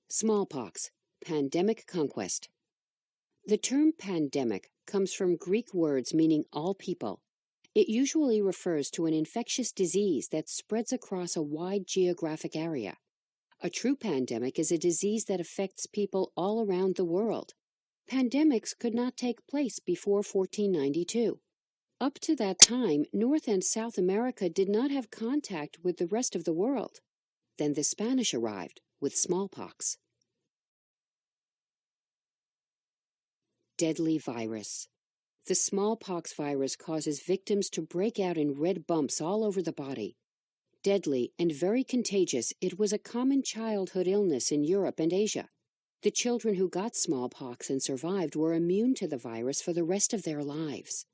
Smallpox, pandemic conquest. The term pandemic comes from Greek words meaning all people. It usually refers to an infectious disease that spreads across a wide geographic area. A true pandemic is a disease that affects people all around the world. Pandemics could not take place before 1492. Up to that time, North and South America did not have contact with the rest of the world. Then the Spanish arrived with smallpox. Deadly virus. The smallpox virus causes victims to break out in red bumps all over the body. Deadly and very contagious, it was a common childhood illness in Europe and Asia. The children who got smallpox and survived were immune to the virus for the rest of their lives.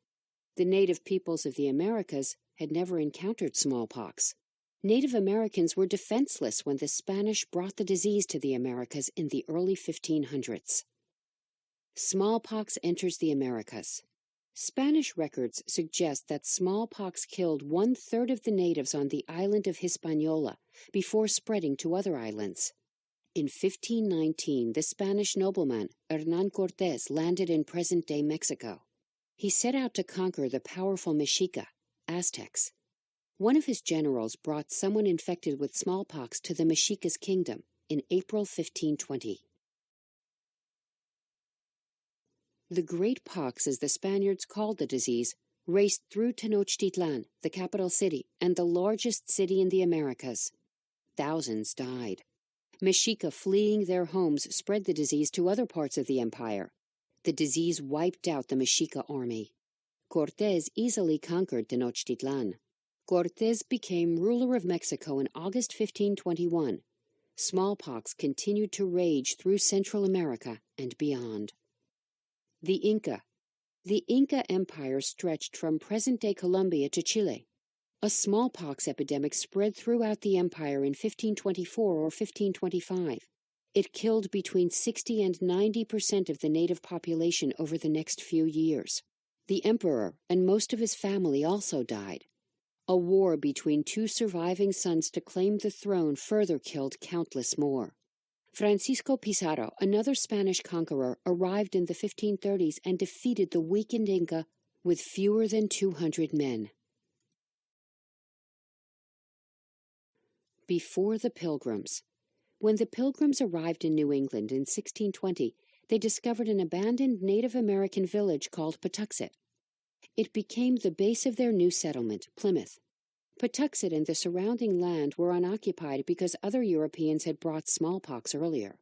The native peoples of the Americas had never encountered smallpox. Native Americans were defenseless when the Spanish brought the disease to the Americas in the early 1500s. Smallpox enters the Americas. Spanish records suggest that smallpox killed 1/3 of the natives on the island of Hispaniola before spreading to other islands. In 1519, the Spanish nobleman Hernán Cortés landed in present-day Mexico. He set out to conquer the powerful Mexica, Aztecs. One of his generals brought someone infected with smallpox to the Mexica's kingdom in April 1520. The Great Pox, as the Spaniards called the disease, raced through Tenochtitlan, the capital city and the largest city in the Americas. Thousands died. Mexica, fleeing their homes, spread the disease to other parts of the empire. The disease wiped out the Mexica army. Cortés easily conquered Tenochtitlan. Cortés became ruler of Mexico in August 1521. Smallpox continued to rage through Central America and beyond. The Inca. The Inca Empire stretched from present-day Colombia to Chile. A smallpox epidemic spread throughout the empire in 1524 or 1525. It killed between 60 and 90% of the native population over the next few years. The emperor and most of his family also died. A war between two surviving sons to claim the throne further killed countless more. Francisco Pizarro, another Spanish conqueror, arrived in the 1530s and defeated the weakened Inca with fewer than 200 men. Before the Pilgrims. When the Pilgrims arrived in New England in 1620, they discovered an abandoned Native American village called Patuxet. It became the base of their new settlement, Plymouth. Patuxet and the surrounding land were unoccupied because other Europeans had brought smallpox earlier.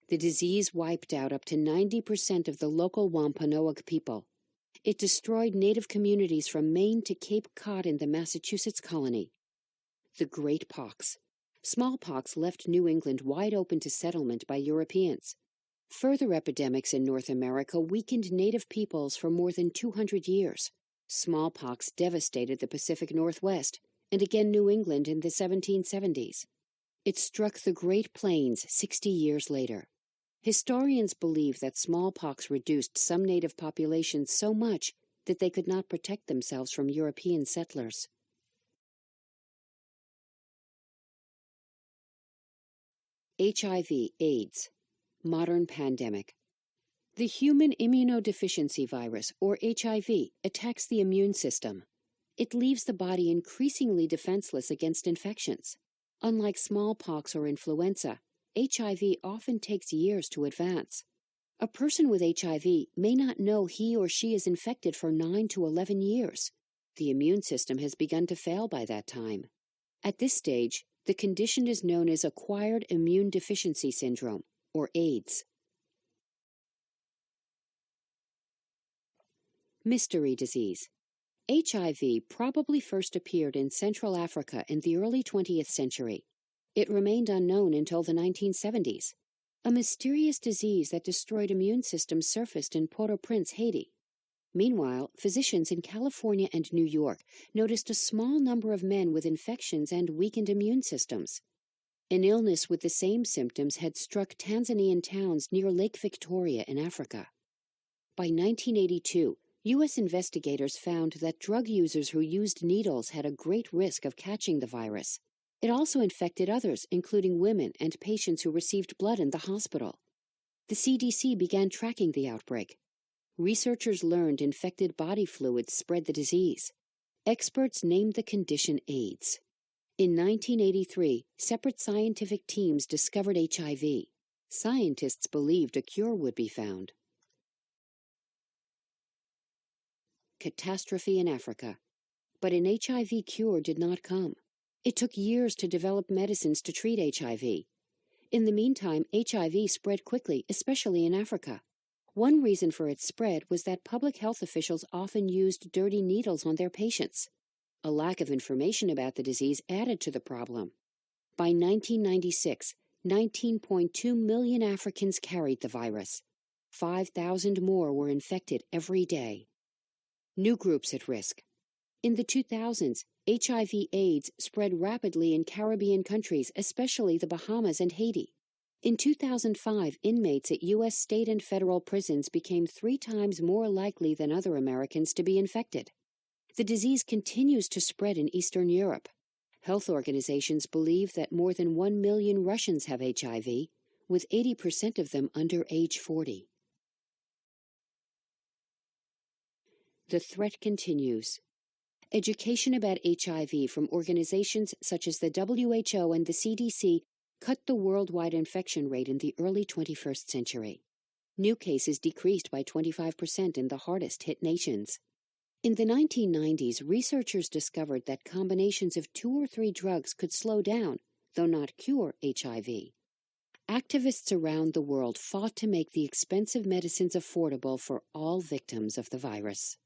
The disease wiped out up to 90% of the local Wampanoag people. It destroyed native communities from Maine to Cape Cod in the Massachusetts colony. The Great Pox. Smallpox left New England wide open to settlement by Europeans. Further epidemics in North America weakened native peoples for more than 200 years. Smallpox devastated the Pacific Northwest and again New England in the 1770s. It struck the Great Plains 60 years later. Historians believe that smallpox reduced some native populations so much that they could not protect themselves from European settlers. HIV, AIDS, modern pandemic. The human immunodeficiency virus, or HIV, attacks the immune system. It leaves the body increasingly defenseless against infections. Unlike smallpox or influenza, HIV often takes years to advance. A person with HIV may not know he or she is infected for 9 to 11 years. The immune system has begun to fail by that time. At this stage, the condition is known as acquired immune deficiency syndrome, or AIDS. Mystery disease. HIV probably first appeared in Central Africa in the early 20th century. It remained unknown until the 1970s. A mysterious disease that destroyed immune systems surfaced in Port-au-Prince, Haiti. Meanwhile, physicians in California and New York noticed a small number of men with infections and weakened immune systems. An illness with the same symptoms had struck Tanzanian towns near Lake Victoria in Africa. By 1982, U.S. investigators found that drug users who used needles had a great risk of catching the virus. It also infected others, including women and patients who received blood in the hospital. The CDC began tracking the outbreak. Researchers learned infected body fluids spread the disease. Experts named the condition AIDS. In 1983, separate scientific teams discovered HIV. Scientists believed a cure would be found. Catastrophe in Africa. But an HIV cure did not come. It took years to develop medicines to treat HIV. In the meantime, HIV spread quickly, especially in Africa. One reason for its spread was that public health officials often used dirty needles on their patients. A lack of information about the disease added to the problem. By 1996, 19.2 million Africans carried the virus. 5,000 more were infected every day. New groups at risk. In the 2000s, HIV/AIDS spread rapidly in Caribbean countries, especially the Bahamas and Haiti. In 2005, inmates at U.S. state and federal prisons became 3 times more likely than other Americans to be infected. The disease continues to spread in Eastern Europe. Health organizations believe that more than 1 million Russians have HIV, with 80% of them under age 40. The threat continues. Education about HIV from organizations such as the WHO and the CDC cut the worldwide infection rate in the early 21st century. New cases decreased by 25% in the hardest-hit nations. In the 1990s, researchers discovered that combinations of 2 or 3 drugs could slow down, though not cure, HIV. Activists around the world fought to make the expensive medicines affordable for all victims of the virus.